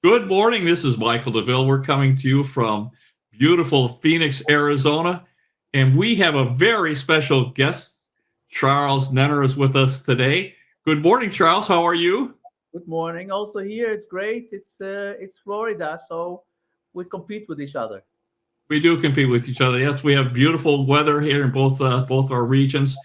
Good morning. This is Michael Douville. We're coming to you from beautiful Phoenix, Arizona, and we have a very special guest. Charles Nenner is with us today. Good morning, Charles. How are you? Good morning. Also here, it's great. It's Florida, so we compete with each other. We do compete with each other. Yes, we have beautiful weather here in both our regions.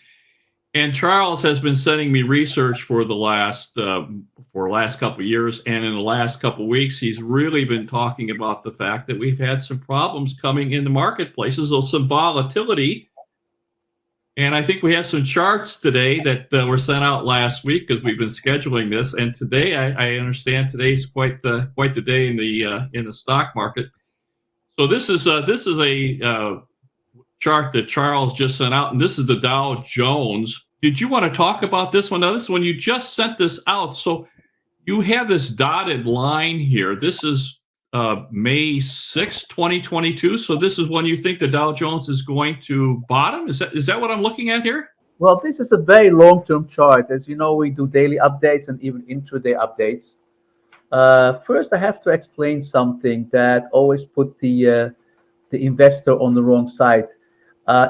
And Charles has been sending me research for the last couple of years, and in the last couple of weeks, he's really been talking about the fact that we've had some problems coming in the marketplaces, or some volatility. And I think we have some charts today that were sent out last week because we've been scheduling this. And today, I understand today's quite the day in the stock market. So this is a chart that Charles just sent out, and this is the Dow Jones. Did you want to talk about this one? Now, this one you just sent this out, so you have this dotted line here. This is May 6, 2022. So this is when you think the Dow Jones is going to bottom? Is that what I'm looking at here? Well, this is a very long-term chart. As you know, we do daily updates and even intraday updates. First, I have to explain something that always put the investor on the wrong side.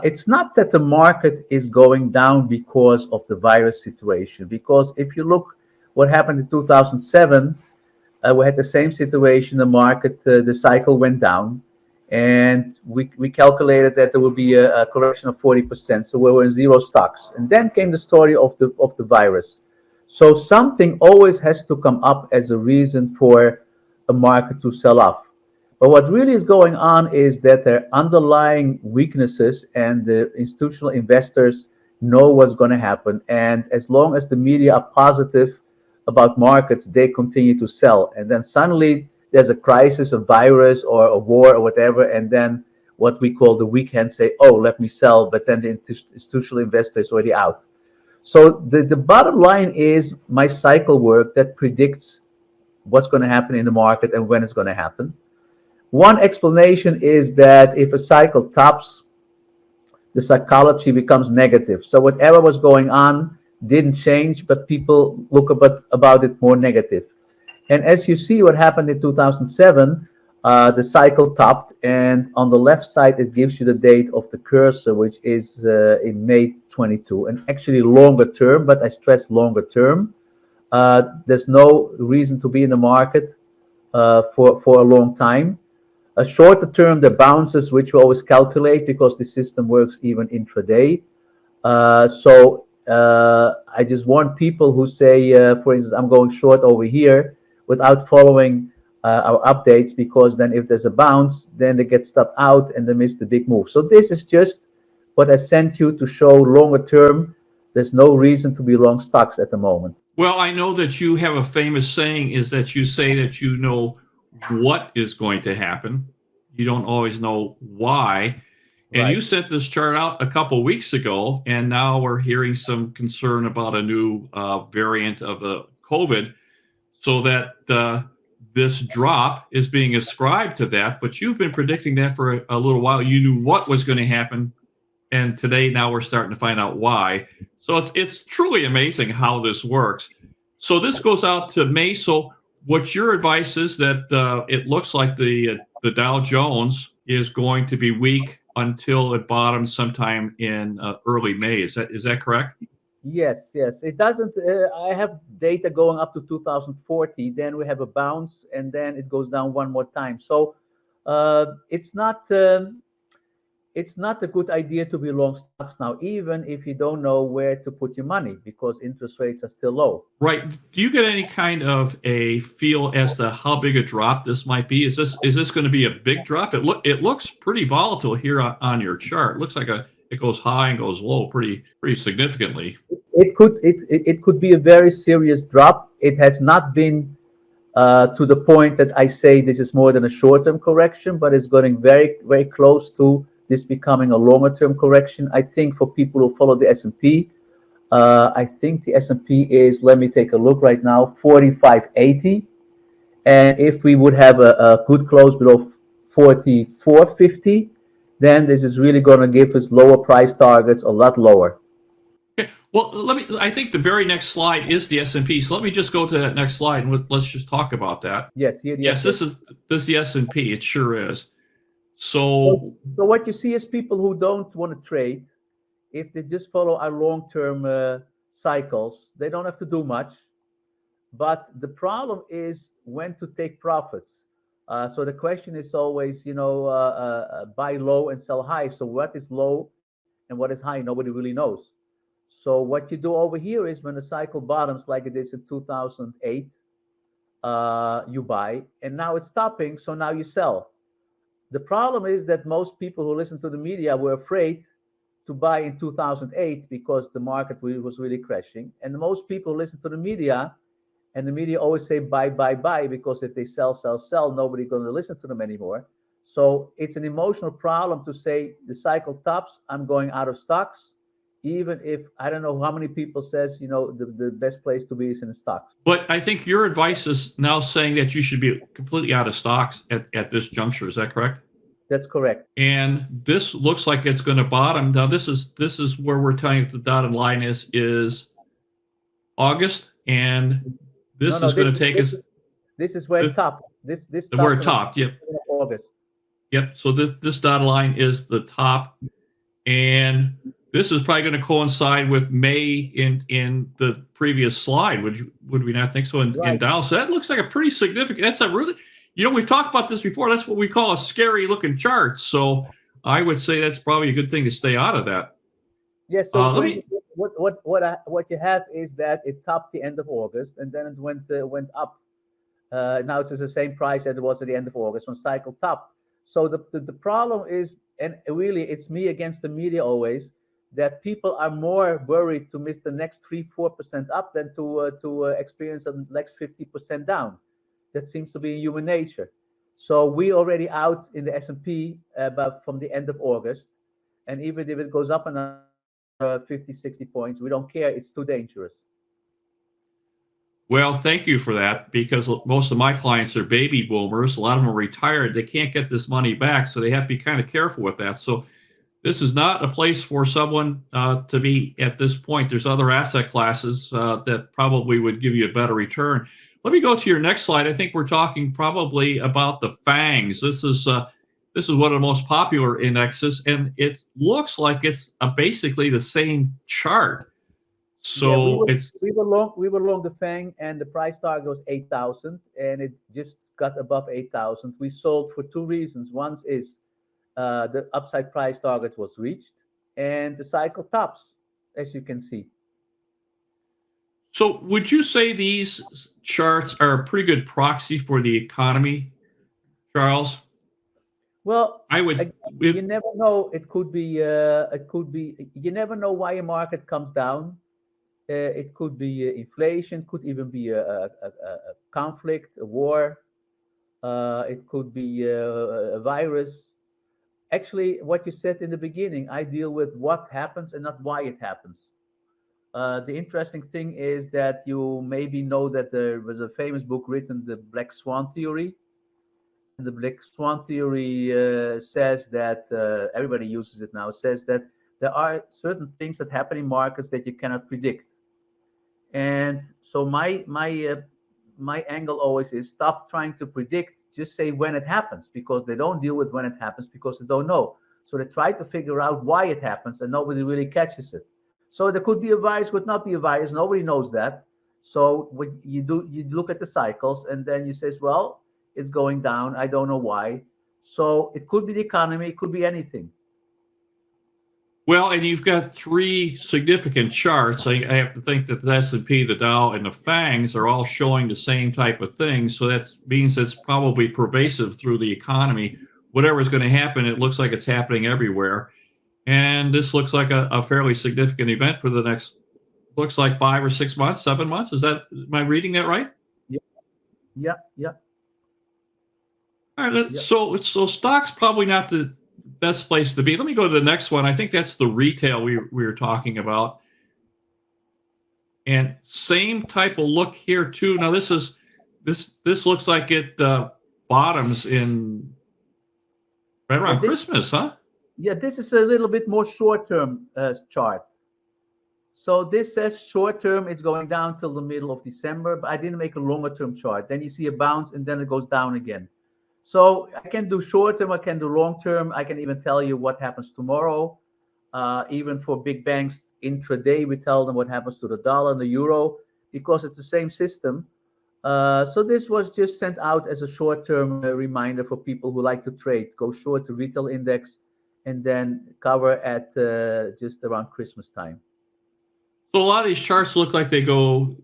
It's not that the market is going down because of the virus situation, because if you look what happened in 2007, we had the same situation. The market, the cycle went down, and we calculated that there would be a correction of 40%. So we were in zero stocks, and then came the story of the virus. So something always has to come up as a reason for a market to sell off. But what really is going on is that there are underlying weaknesses, and the institutional investors know what's going to happen. And as long as the media are positive about markets, they continue to sell. And then suddenly there's a crisis, a virus or a war or whatever, and then what we call the weak hand say, oh, let me sell, but then the institutional investor is already out. So the bottom line is my cycle work that predicts what's going to happen in the market and when it's going to happen. One explanation is that if a cycle tops, the psychology becomes negative. So whatever was going on didn't change, but people look about it more negative. And as you see what happened in 2007, the cycle topped, and on the left side, it gives you the date of the cursor, which is in May 22, and actually longer term, but I stress longer term. There's no reason to be in the market for a long time. A shorter term, the bounces, which we always calculate because the system works even intraday. So I just warn people who say, for instance, I'm going short over here without following our updates, because then if there's a bounce, then they get stopped out and they miss the big move. So this is just what I sent you to show longer term. There's no reason to be long stocks at the moment. Well, I know that you have a famous saying, is that you say that you know what is going to happen. You don't always know why. And Right. you sent this chart out a couple of weeks ago, and now we're hearing some concern about a new variant of the COVID, so that this drop is being ascribed to that. But you've been predicting that for a little while. You knew what was going to happen, and today now we're starting to find out why. So it's truly amazing how this works. So this goes out to May. So what your advice is that it looks like the Dow Jones is going to be weak until it bottoms sometime in early May. Is that correct? Yes. It doesn't. I have data going up to 2040. Then we have a bounce, and then it goes down one more time. So it's not. It's not a good idea to be long stocks now, even if you don't know where to put your money, because interest rates are still low. Right. Do you get any kind of a feel as to how big a drop this might be? Is this going to be a big drop? It looks pretty volatile here on your chart. It looks like it goes high and goes low pretty significantly. It could be a very serious drop. It has not been to the point that I say this is more than a short-term correction, but it's getting very, very close to this becoming a longer-term correction. I think for people who follow the S&P, I think the S&P is, let me take a look right now, 4580. And if we would have a good close below 4450, then this is really going to give us lower price targets, a lot lower. Well, I think the very next slide is the S&P. So let me just go to that next slide and let's just talk about that. Yes, Yes, this is the S&P. It sure is. So what you see is people who don't want to trade, if they just follow our long-term cycles, they don't have to do much. But the problem is when to take profits. So the question is always, buy low and sell high. So what is low and what is high? Nobody really knows. So what you do over here is when the cycle bottoms like it is in 2008, you buy, and now it's stopping, so now you sell. The problem is that most people who listen to the media were afraid to buy in 2008 because the market was really crashing. And most people listen to the media, and the media always say buy, buy, buy, because if they sell, sell, sell, nobody's going to listen to them anymore. So it's an emotional problem to say the cycle tops, I'm going out of stocks, even if I don't know how many people says, the best place to be is in the stocks. But I think your advice is now saying that you should be completely out of stocks at this juncture. Is that correct? That's correct. And this looks like it's going to bottom. Now this is where we're telling you the dotted line is August, and this is going to take us. This is where it topped. This where it topped. Yep. August. Yep. So this dotted line is the top, and this is probably going to coincide with May in the previous slide. Would we not think so? In Dow, so that looks like a pretty significant. That's a really, we've talked about this before. That's what we call a scary looking chart. So I would say that's probably a good thing to stay out of that. Yes. Yeah, so what you have is that it topped the end of August, and then it went up. Now it's the same price as it was at the end of August when cycle topped. So the problem is, and really it's me against the media always, that people are more worried to miss the next 3-4% up than to experience the next 50% down. That seems to be in human nature. So we already out in the S&P about from the end of August, and even if it goes up another 50-60 points, we don't care. It's too dangerous. Well, thank you for that, because most of my clients are baby boomers. A lot of them are retired. They can't get this money back, so they have to be kind of careful with that. So this is not a place for someone to be at this point. There's other asset classes that probably would give you a better return. Let me go to your next slide. I think we're talking probably about the FANGs. This is one of the most popular indexes, and it looks like it's basically the same chart. So yeah, we were long the FANG, and the price target was 8,000, and it just got above 8,000. We sold for two reasons. One is the upside price target was reached, and the cycle tops, as you can see. So would you say these charts are a pretty good proxy for the economy, Charles? Well, I would. You never know. It could be. You never know why a market comes down. It could be inflation. Could even be a conflict, a war. It could be a virus. Actually, what you said in the beginning, I deal with what happens and not why it happens. The interesting thing is that you maybe know that there was a famous book written, The Black Swan Theory. And the Black Swan Theory says that, everybody uses it now, says that there are certain things that happen in markets that you cannot predict. And so my angle always is stop trying to predict, just say when it happens, because they don't deal with when it happens because they don't know. So they try to figure out why it happens, and nobody really catches it. So there could be a virus, could not be a virus. Nobody knows that. So what you do, you look at the cycles, and then you say, well, it's going down. I don't know why. So it could be the economy. It could be anything. Well, and you've got three significant charts. I have to think that the S&P, the Dow, and the FANGs are all showing the same type of thing. So that means it's probably pervasive through the economy. Whatever is going to happen, it looks like it's happening everywhere. And this looks like a fairly significant event for the next, looks like 5 or 6 months, 7 months. Am I reading that right? Yeah. All right. So stock's probably not the best place to be. Let me go to the next one. I think that's the retail we were talking about. And same type of look here too. Now this looks like it bottoms in right around Christmas, huh? Yeah, this is a little bit more short-term chart. So this says short term, it's going down till the middle of December, but I didn't make a longer term chart. Then you see a bounce and then it goes down again. So I can do short term, I can do long term. I can even tell you what happens tomorrow. Even for big banks intraday, we tell them what happens to the dollar and the euro because it's the same system. So this was just sent out as a short-term reminder for people who like to trade. Go short the retail index and then cover at just around Christmas time. So a lot of these charts look like they go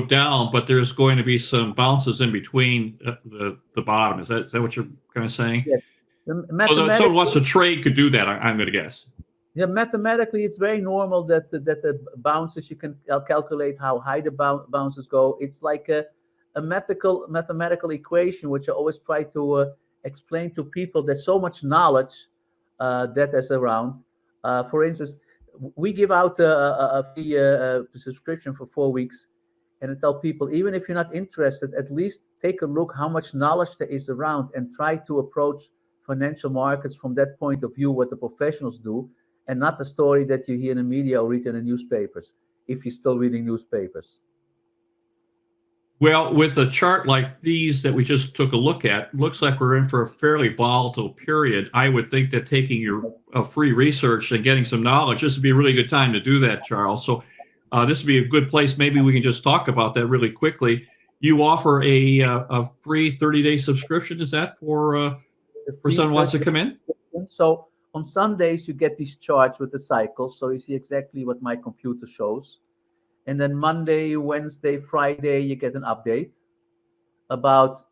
down, but there's going to be some bounces in between the bottom. Is that what you're kind of saying? Yes. So someone who wants to trade could do that, I'm going to guess. Yeah, mathematically, it's very normal that the bounces, you can calculate how high the bounces go. It's like a mathematical equation, which I always try to explain to people. There's so much knowledge that is around. For instance, we give out a free subscription for 4 weeks, and I tell people, even if you're not interested, at least take a look how much knowledge there is around and try to approach financial markets from that point of view, what the professionals do, and not the story that you hear in the media or read in the newspapers, if you're still reading newspapers. Well, with a chart like these that we just took a look at, looks like we're in for a fairly volatile period. I would think that taking your free research and getting some knowledge, this would be a really good time to do that, Charles. So this would be a good place. Maybe we can just talk about that really quickly. You offer a free 30-day subscription. Is that for someone who wants to come in? So on Sundays, you get these charts with the cycles. So you see exactly what my computer shows. And then Monday, Wednesday, Friday, you get an update about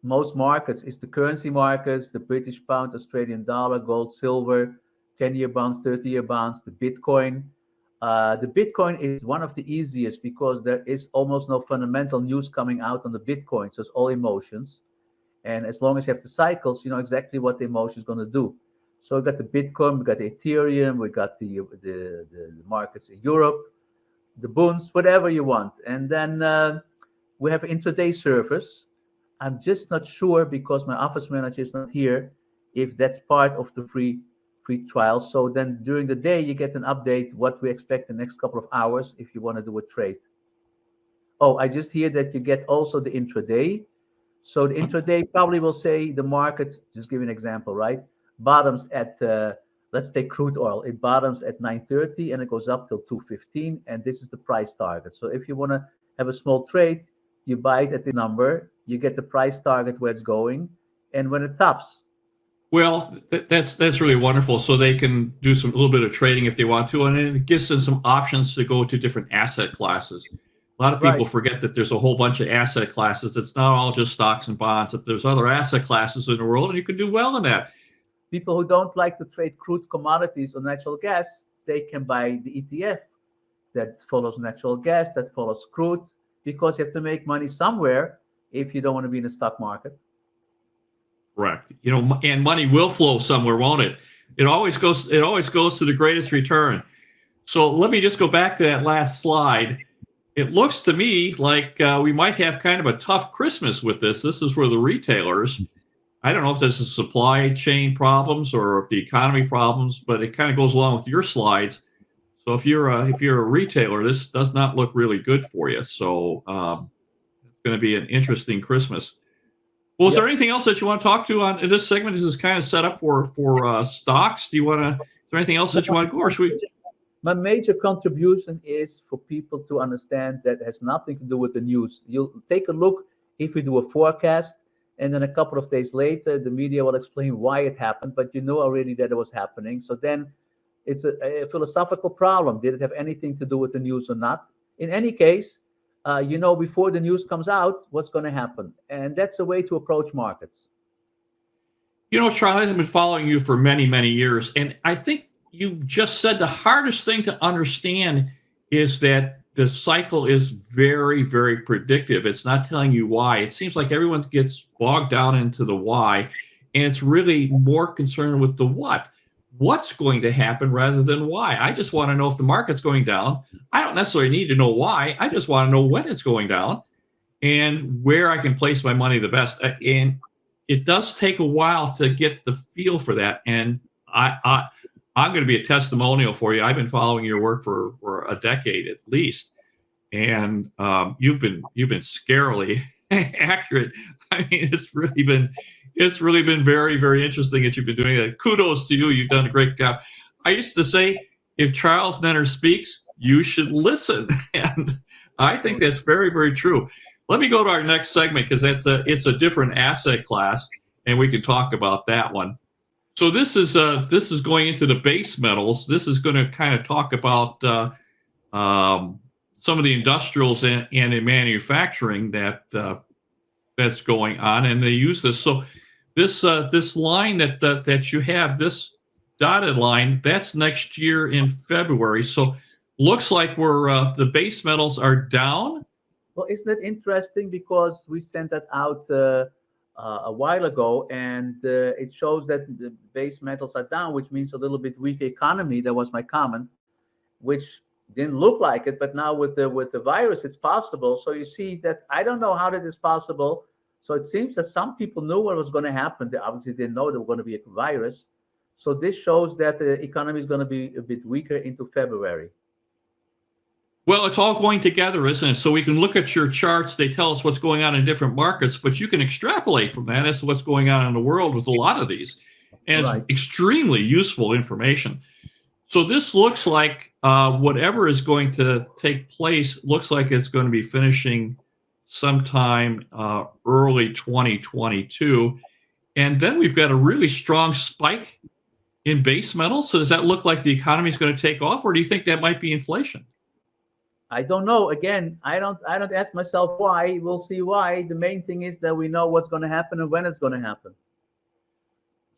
most markets. It's the currency markets, the British pound, Australian dollar, gold, silver, 10-year bonds, 30-year bonds, the Bitcoin. The Bitcoin is one of the easiest because there is almost no fundamental news coming out on the Bitcoin. So it's all emotions. And as long as you have the cycles, you know exactly what the emotion is going to do. So we got the Bitcoin, we got the Ethereum, we got the markets in Europe, the bonds, whatever you want. And then we have intraday service. I'm just not sure because my office manager is not here if that's part of the free trial. So then during the day, you get an update what we expect the next couple of hours if you want to do a trade. Oh, I just hear that you get also the intraday. So the intraday probably will say the market, just give you an example, right? Bottoms at, let's take crude oil. It bottoms at 9:30 and it goes up till 2:15. And this is the price target. So if you want to have a small trade, you buy it at the number, you get the price target where it's going. And when it tops. Well, that's really wonderful. So they can do a little bit of trading if they want to. And it gives them some options to go to different asset classes. A lot of people forget that there's a whole bunch of asset classes. It's not all just stocks and bonds, that there's other asset classes in the world, and you can do well in that. People who don't like to trade crude commodities or natural gas, they can buy the ETF that follows natural gas, that follows crude, because you have to make money somewhere if you don't want to be in the stock market. Correct. You know, and money will flow somewhere, won't it? It always goes to the greatest return. So let me just go back to that last slide. It looks to me like we might have kind of a tough Christmas with this. This is for the retailers. I don't know if this is supply chain problems or if the economy problems, but it kind of goes along with your slides. So if you're a retailer, this does not look really good for you. So it's going to be an interesting Christmas. Well, is there anything else that you want to talk to in this segment? Is this kind of set up for stocks? Is there anything else that you want to go, or should we? My major contribution is for people to understand that it has nothing to do with the news. You'll take a look if we do a forecast, and then a couple of days later, the media will explain why it happened, but you know already that it was happening. So then it's a philosophical problem. Did it have anything to do with the news or not? In any case, you know before the news comes out what's going to happen. And that's a way to approach markets. You know, Charlie, I've been following you for many, many years, and I think you just said the hardest thing to understand is that the cycle is very, very predictive. It's not telling you why. It seems like everyone gets bogged down into the why, and it's really more concerned with the what. What's going to happen rather than why. I just want to know if the market's going down. I don't necessarily need to know why. I just want to know when it's going down and where I can place my money the best. And it does take a while to get the feel for that. And I'm going to be a testimonial for you. I've been following your work for a decade at least, and you've been scarily accurate. I mean, it's really been very, very interesting that you've been doing that. Kudos to you. You've done a great job. I used to say, if Charles Nenner speaks, you should listen, and I think that's very, very true. Let me go to our next segment because it's a different asset class, and we can talk about that one. So this is going into the base metals. This is going to kind of talk about some of the industrials and in manufacturing that's going on, and they use this. So this line that you have, this dotted line, that's next year in February. So looks like the base metals are down. Well, isn't it interesting, because we sent that out a while ago, and it shows that the base metals are down, which means a little bit weak economy. That was my comment, which didn't look like it, but now with the virus, it's possible. So you see that I don't know how that is possible. So it seems that some people knew what was going to happen. They obviously didn't know there was going to be a virus. So this shows that the economy is going to be a bit weaker into February. Well, it's all going together, isn't it? So we can look at your charts. They tell us what's going on in different markets, but you can extrapolate from that as to what's going on in the world with a lot of these. And It's extremely useful information. So this looks like whatever is going to take place looks like it's going to be finishing sometime early 2022. And then we've got a really strong spike in base metals. So does that look like the economy is going to take off, or do you think that might be inflation? I don't know. Again, I don't ask myself why. We'll see why. The main thing is that we know what's going to happen and when it's going to happen.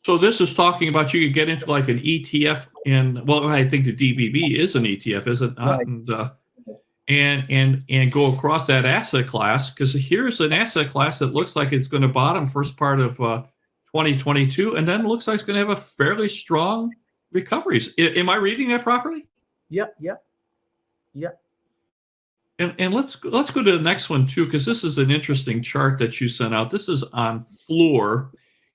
So this is talking about you could get into like an ETF well, I think the DBB is an ETF, is it not? Right. And go across that asset class, because here's an asset class that looks like it's going to bottom first part of 2022, and then looks like it's going to have a fairly strong recovery. Am I reading that properly? Yep. And let's go to the next one too, because this is an interesting chart that you sent out. This is on Fluor,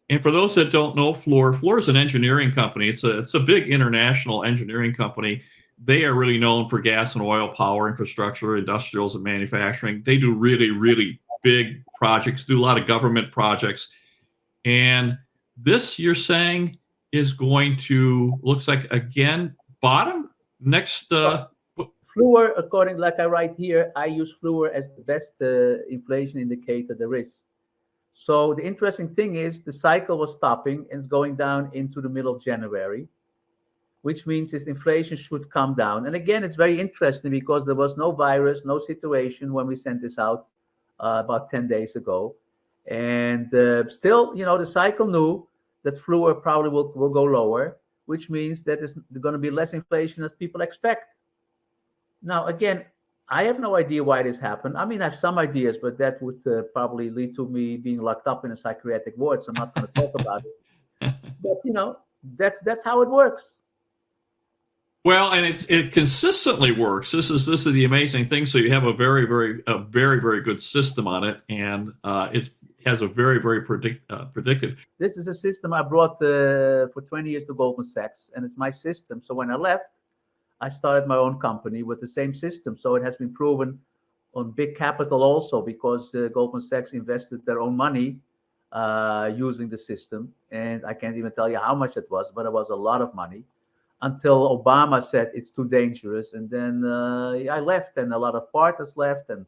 and for those that don't know, Fluor is an engineering company. It's a big international engineering company. They are really known for gas and oil, power infrastructure, industrials, and manufacturing. They do really, really big projects. Do a lot of government projects, and this you're saying is going to looks like again bottom next. Fluor, according like I write here, I use Fluor as the best inflation indicator there is. So the interesting thing is the cycle was stopping and it's going down into the middle of January, which means this inflation should come down. And again, it's very interesting because there was no virus, no situation when we sent this out about 10 days ago. And still, the cycle knew that Fluor probably will go lower, which means that there's going to be less inflation as people expect. Now, again, I have no idea why this happened. I mean, I have some ideas, but that would probably lead to me being locked up in a psychiatric ward. So I'm not going to talk about it. But that's how it works. Well, and it consistently works. This is the amazing thing. So you have a very, very good system on it, and it has a very, very predictive. This is a system I brought for 20 years to Goldman Sachs, and it's my system. So when I left, I started my own company with the same system. So it has been proven on big capital also, because Goldman Sachs invested their own money using the system. And I can't even tell you how much it was, but it was a lot of money, until Obama said it's too dangerous. And then I left, and a lot of partners left, and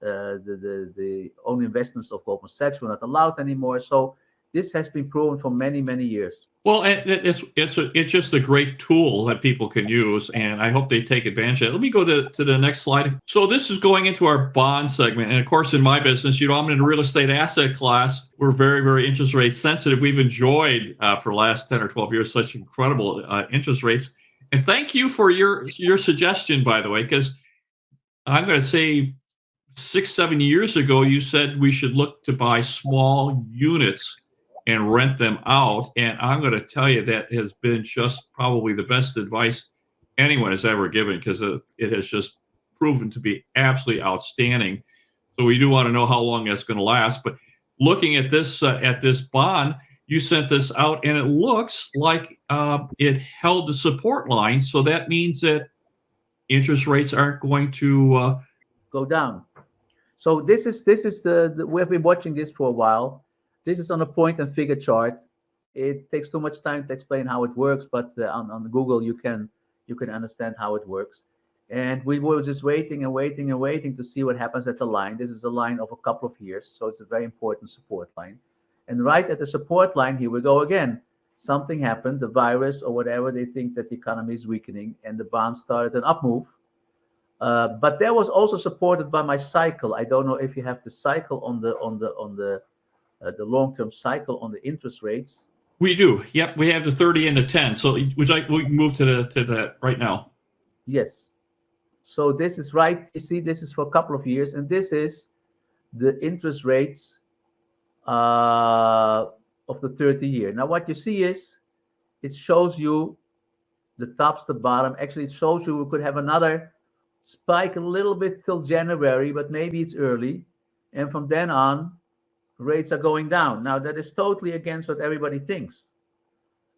the own investments of Goldman Sachs were not allowed anymore. So this has been proven for many, many years. Well, it's just a great tool that people can use, and I hope they take advantage of it. Let me go to the next slide. So this is going into our bond segment. And of course, in my business, I'm in the real estate asset class. We're very, very interest rate sensitive. We've enjoyed for the last 10 or 12 years such incredible interest rates. And thank you for your suggestion, by the way, because I'm going to say 6-7 years ago, you said we should look to buy small units and rent them out. And I'm going to tell you that has been just probably the best advice anyone has ever given, because it has just proven to be absolutely outstanding. So we do want to know how long that's going to last. But looking at this bond, you sent this out, and it looks like it held the support line. So that means that interest rates aren't going to go down. So this is the we have been watching this for a while. This is on a point and figure chart. It takes too much time to explain how it works, but on Google you can understand how it works. And we were just waiting and waiting and waiting to see what happens at the line. This is a line of a couple of years, so it's a very important support line. And right at the support line, here we go again. Something happened, the virus or whatever, they think that the economy is weakening, and the bond started an up move. But that was also supported by my cycle. I don't know if you have the cycle on the long-term cycle on the interest rates. We do. Yep, we have the 30 and the 10. So we can move to that right now. Yes. So this is right. You see, this is for a couple of years, and this is the interest rates of the 30-year. Now, what you see is it shows you the tops, the bottom. Actually, it shows you we could have another spike a little bit till January, but maybe it's early. And from then on, rates are going down. Now, that is totally against what everybody thinks.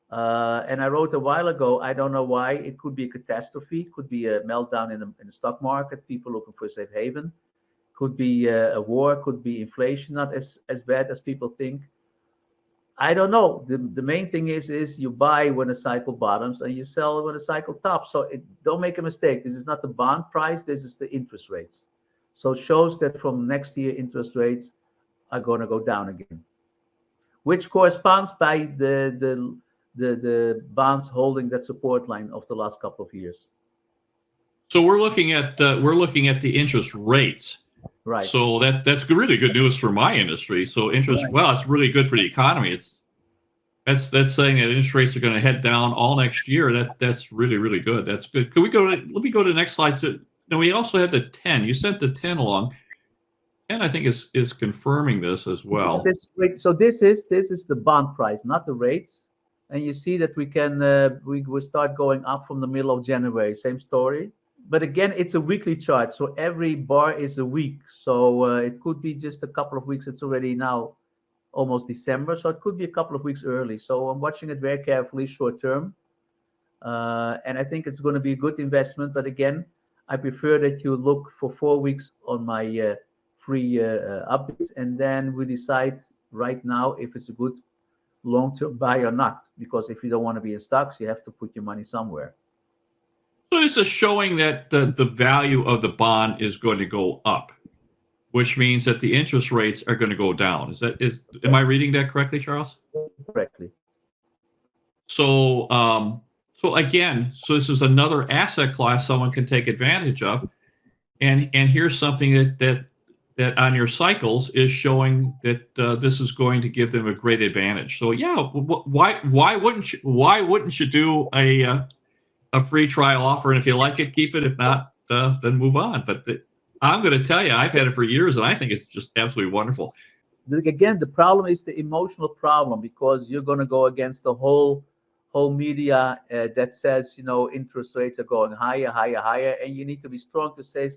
And I wrote a while ago, I don't know why. It could be a catastrophe, could be a meltdown in the stock market, people looking for a safe haven, could be a war, could be inflation, not as bad as people think. I don't know. The main thing is you buy when a cycle bottoms and you sell when a cycle tops. So don't make a mistake. This is not the bond price. This is the interest rates. So it shows that from next year, interest rates are going to go down again, which corresponds by the bonds holding that support line of the last couple of years. So we're looking at the interest rates. Right. So that's really good news for my industry. So interest, right. Well, it's really good for the economy. That's saying that interest rates are going to head down all next year. That's really, really good. That's good. Let me go to the next slide. Now we also had the 10. You sent the 10 along. 10, I think, is confirming this as well. So this is the bond price, not the rates. And you see that we can we start going up from the middle of January. Same story. But again, it's a weekly chart, so every bar is a week. So it could be just a couple of weeks. It's already now almost December, so it could be a couple of weeks early. So I'm watching it very carefully, short term, and I think it's going to be a good investment. But again, I prefer that you look for 4 weeks on my free updates, and then we decide right now if it's a good long-term buy or not. Because if you don't want to be in stocks, you have to put your money somewhere. So this is showing that the value of the bond is going to go up, which means that the interest rates are going to go down. Am I reading that correctly, Charles? Correctly. So this is another asset class someone can take advantage of, and here's something that on your cycles is showing that this is going to give them a great advantage. So yeah, why wouldn't you do a free trial offer, and if you like it, keep it. If not, then move on. But I'm going to tell you, I've had it for years, and I think it's just absolutely wonderful. Again, the problem is the emotional problem, because you're going to go against the whole media that says, interest rates are going higher, higher, higher, and you need to be strong to say,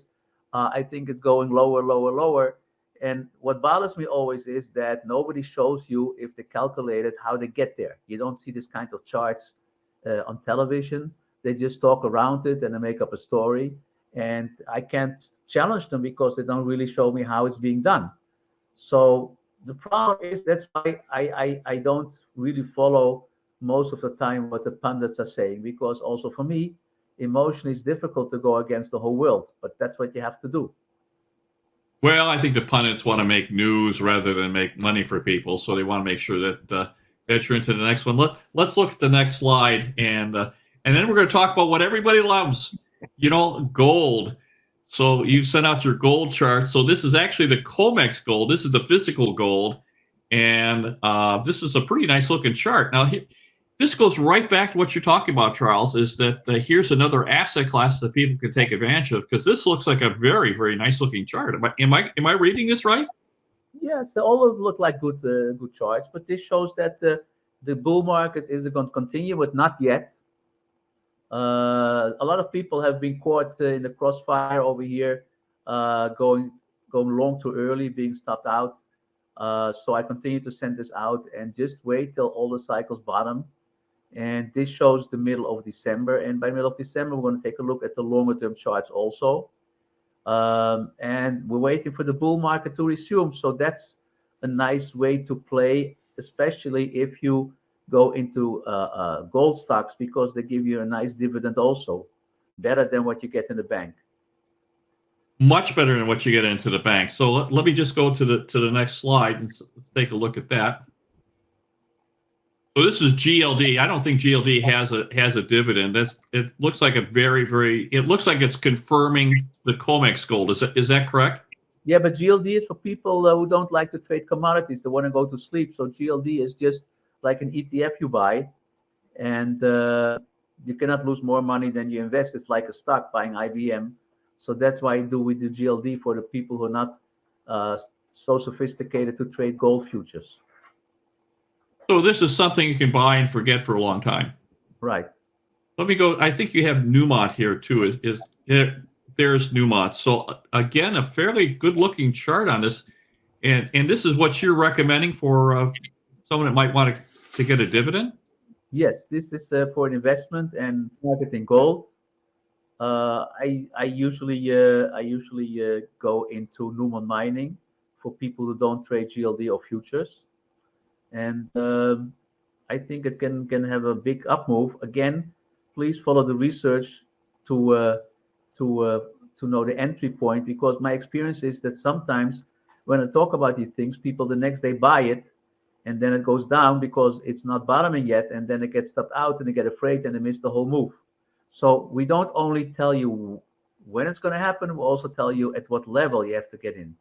I think it's going lower, lower, lower. And what bothers me always is that nobody shows you, if they calculated, how they get there. You don't see this kind of charts on television. They just talk around it and they make up a story. And I can't challenge them because they don't really show me how it's being done. So the problem is, that's why I don't really follow most of the time what the pundits are saying, because also for me, emotionally it's difficult to go against the whole world, but that's what you have to do. Well, I think the pundits want to make news rather than make money for people, so they want to make sure that you're into the next one. Let's look at the next slide, and then we're going to talk about what everybody loves, gold. So you sent out your gold chart. So this is actually the COMEX gold. This is the physical gold, and this is a pretty nice looking chart. Now, this goes right back to what you're talking about, Charles, is that here's another asset class that people can take advantage of, because this looks like a very, very nice looking chart. Am I reading this right? Yeah, they all look like good charts, but this shows that the bull market is going to continue, but not yet. A lot of people have been caught in the crossfire over here, going long too early, being stopped out. So I continue to send this out and just wait till all the cycles bottom. And this shows the middle of December. And by middle of December, we're going to take a look at the longer term charts also. And we're waiting for the bull market to resume. So that's a nice way to play, especially if you go into gold stocks, because they give you a nice dividend also, better than what you get in the bank. Much better than what you get into the bank. So let me just go to the next slide and let's take a look at that. So this is GLD. I don't think GLD has a dividend. It looks like a it looks like it's confirming the COMEX gold. Is that correct? Yeah, but GLD is for people who don't like to trade commodities. They want to go to sleep. So GLD is just like an ETF you buy, and you cannot lose more money than you invest. It's like a stock buying IBM. So that's why we do GLD for the people who are not so sophisticated to trade gold futures. So this is something you can buy and forget for a long time. Right. Let me go. I think you have Newmont here too. There's Newmont. So again, a fairly good-looking chart on this, and this is what you're recommending for someone that might want to get a dividend. Yes, this is for an investment and targeting gold. I usually go into Newmont mining for people who don't trade GLD or futures, and I think it can have a big up move. Again, please follow the research to know the entry point, because my experience is that sometimes when I talk about these things, people the next day buy it, and then it goes down because it's not bottoming yet, and then it gets stopped out and they get afraid and they miss the whole move. So we don't only tell you when it's going to happen, we also tell you at what level you have to get in.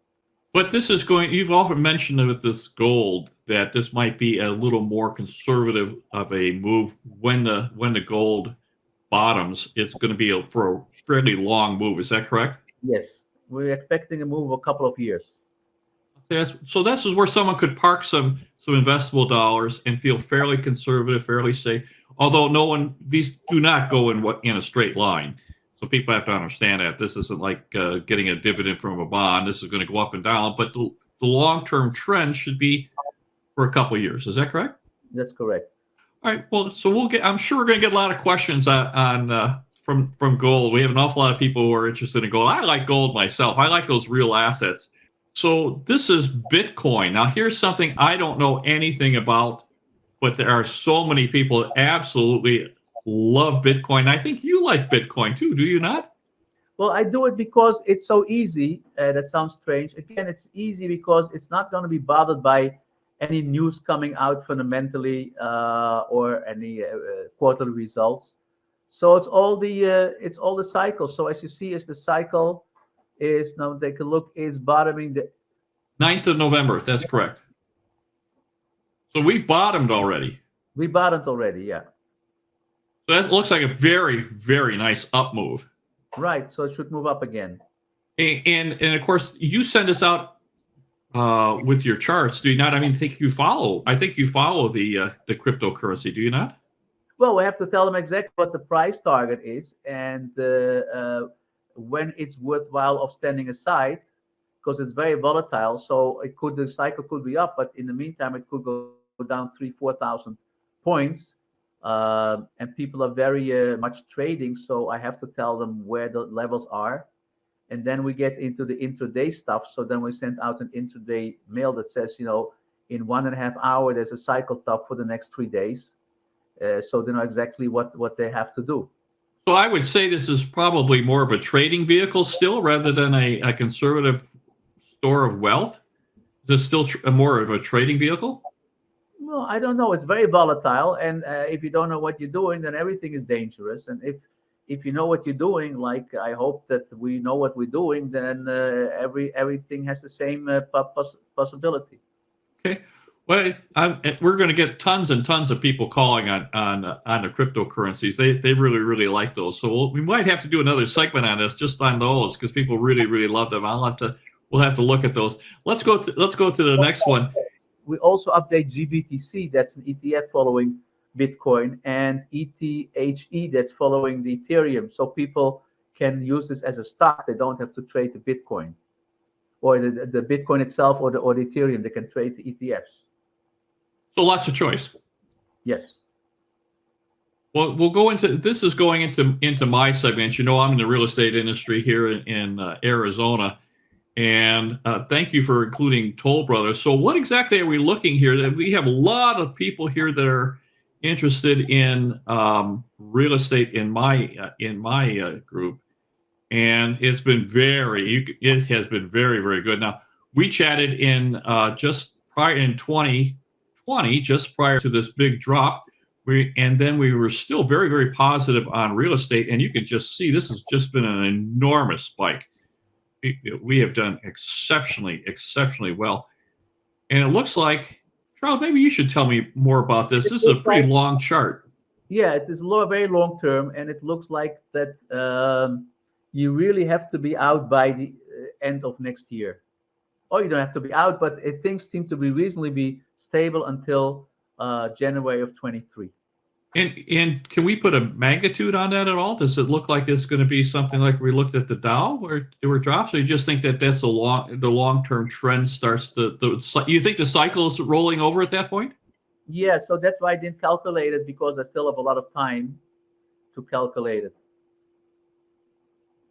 But this is you've often mentioned with this gold that this might be a little more conservative of a move when the gold bottoms. It's going to be for a fairly long move. Is that correct? Yes, we're expecting a move of a couple of years. So this is where someone could park some investable dollars and feel fairly conservative, fairly safe. Although these do not go in a straight line. So people have to understand that this isn't like getting a dividend from a bond. This is going to go up and down, but the long-term trend should be for a couple of years. Is that correct? That's correct. All right. Well, so I'm sure we're going to get a lot of questions from gold. We have an awful lot of people who are interested in gold. I like gold myself. I like those real assets. So this is Bitcoin. Now, here's something I don't know anything about, but there are so many people that absolutely love Bitcoin. I think you like Bitcoin too, do you not? Well, I do it because it's so easy. That sounds strange. Again, it's easy because it's not going to be bothered by any news coming out fundamentally or any quarterly results. So it's all the cycles. So as you see, as the cycle is now, take a look, is bottoming the 9th of November. That's correct. So we've bottomed already. We bottomed already, yeah. So that looks like a very, very nice up move. Right. So it should move up again. And of course, you send us out with your charts, do you not? I mean, I think you follow the cryptocurrency, do you not? Well, we have to tell them exactly what the price target is and when it's worthwhile of standing aside, because it's very volatile. So the cycle could be up, but in the meantime, it could go down 3,000-4,000 points. And people are very much trading. So I have to tell them where the levels are. And then we get into the intraday stuff. So then we send out an intraday mail that says, in 1.5 hours, there's a cycle top for the next 3 days. So they know exactly what they have to do. So I would say this is probably more of a trading vehicle still rather than a conservative store of wealth. Is this still more of a trading vehicle? Well, I don't know. It's very volatile. And if you don't know what you're doing, then everything is dangerous. And if you know what you're doing, like I hope that we know what we're doing, then everything has the same possibility. Okay. Well, we're going to get tons and tons of people calling on the cryptocurrencies. They really, really like those. So we might have to do another segment on this, just on those, because people really, really love them. We'll have to look at those. Let's go to the next one. We also update GBTC. That's an ETF following Bitcoin, and ETHE that's following the Ethereum. So people can use this as a stock. They don't have to trade the Bitcoin. or the Bitcoin itself, or the Ethereum. They can trade the ETFs. So lots of choice. Yes. Well, we'll go into this. Is going into my segment. You know, I'm in the real estate industry here in Arizona, and thank you for including Toll Brothers. So, what exactly are we looking here? We have a lot of people here that are interested in real estate in my group, and it has been very good. Now, we chatted in just prior in 2020, just prior to this big drop. And then we were still very positive on real estate, and you can just see this has just been an enormous spike. We have done exceptionally well, and it looks like, Charles, maybe you should tell me more about this. This is a pretty long chart. Yeah, it is very long term, and it looks like that you really have to be out by the end of next year. Or you don't have to be out, but things seem to be reasonably stable until January of 23. And can we put a magnitude on that at all? Does it look like it's going to be something like we looked at the Dow, where there were drops, or you just think that that's the long-term trend starts to you think the cycle is rolling over at that point? Yeah, so that's why I didn't calculate it, because I still have a lot of time to calculate it.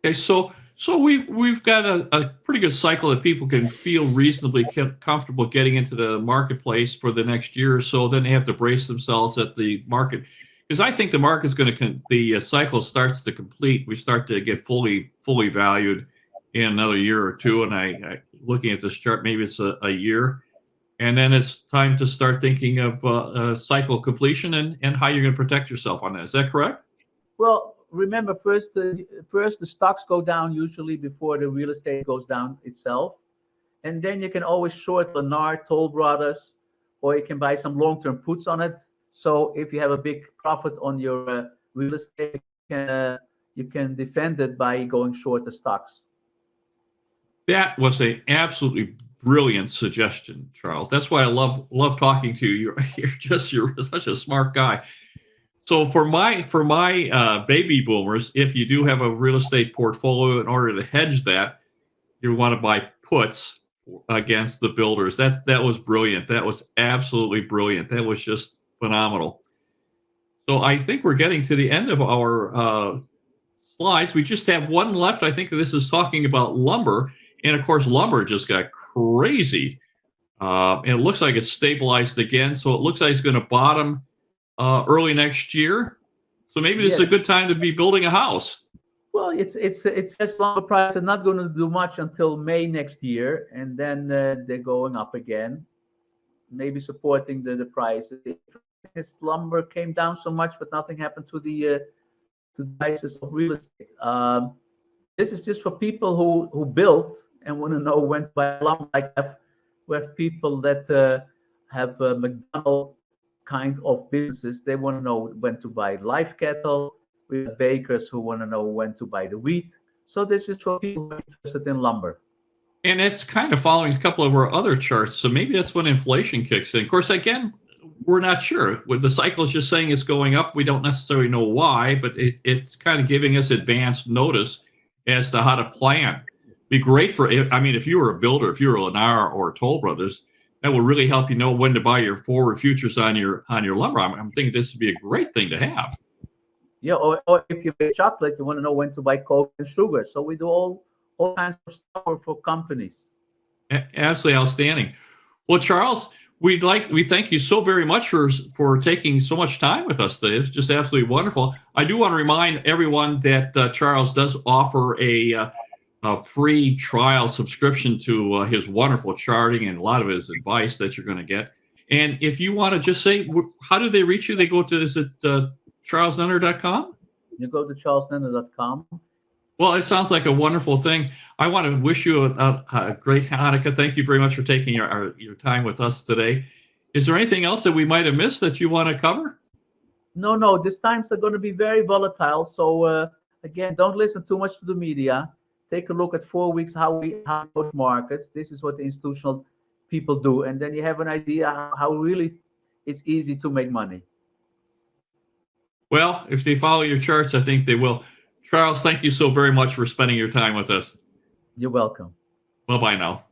Okay, so we've got a pretty good cycle that people can feel reasonably comfortable getting into the marketplace for the next year or so. Then they have to brace themselves at the market, because I think the market's going to the cycle starts to complete. We start to get fully valued in another year or two. And I looking at this chart, maybe it's a year, and then it's time to start thinking of cycle completion and how you're going to protect yourself on that. Is that correct? Well, remember, first the stocks go down usually before the real estate goes down itself, and then you can always short Nenner, Toll Brothers, or you can buy some long-term puts on it. So if you have a big profit on your real estate, you can defend it by going short the stocks. That was an absolutely brilliant suggestion, Charles. That's why I love talking to you. You're such a smart guy. So for my baby boomers, if you do have a real estate portfolio, in order to hedge that, you want to buy puts against the builders. That was brilliant. That was absolutely brilliant. That was just phenomenal. So I think we're getting to the end of our slides. We just have one left. I think this is talking about lumber, and of course, lumber just got crazy. And it looks like it's stabilized again. So it looks like it's going to bottom early next year. So maybe this is a good time to be building a house. Well, it says lumber price is not going to do much until May next year, and then they're going up again, maybe supporting the price. This lumber came down so much, but nothing happened to the prices of real estate. This is just for people who build and want to know when to buy lumber. Like we have people that have McDonald's kind of businesses. They want to know when to buy live cattle. We have bakers who want to know when to buy the wheat. So this is for people who are interested in lumber. And it's kind of following a couple of our other charts. So maybe that's when inflation kicks in. Of course, again, we're not sure. With the cycle is just saying it's going up, we don't necessarily know why, but it's kind of giving us advanced notice as to how to plan. Be great for, if you were a builder, if you were a Lennar or Toll Brothers, that will really help you know when to buy your forward futures on your lumber. I'm thinking this would be a great thing to have. Yeah, or if you make chocolate, you want to know when to buy coke and sugar. So we do all kinds of stuff for companies. Absolutely outstanding. Well, Charles, we thank you so very much for taking so much time with us today. It's just absolutely wonderful. I do want to remind everyone that Charles does offer a free trial subscription to his wonderful charting and a lot of his advice that you're going to get. And if you want to just say, how do they reach you? They go to, is it charlesnenner.com? You go to charlesnenner.com. Well, it sounds like a wonderful thing. I want to wish you a great Hanukkah. Thank you very much for taking your time with us today. Is there anything else that we might have missed that you want to cover? No. These times are going to be very volatile. So again, don't listen too much to the media. Take a look at 4 weeks how approach markets. This is what the institutional people do, and then you have an idea how really it's easy to make money. Well, if they follow your charts, I think they will. Charles, thank you so very much for spending your time with us. You're welcome. Bye-bye now.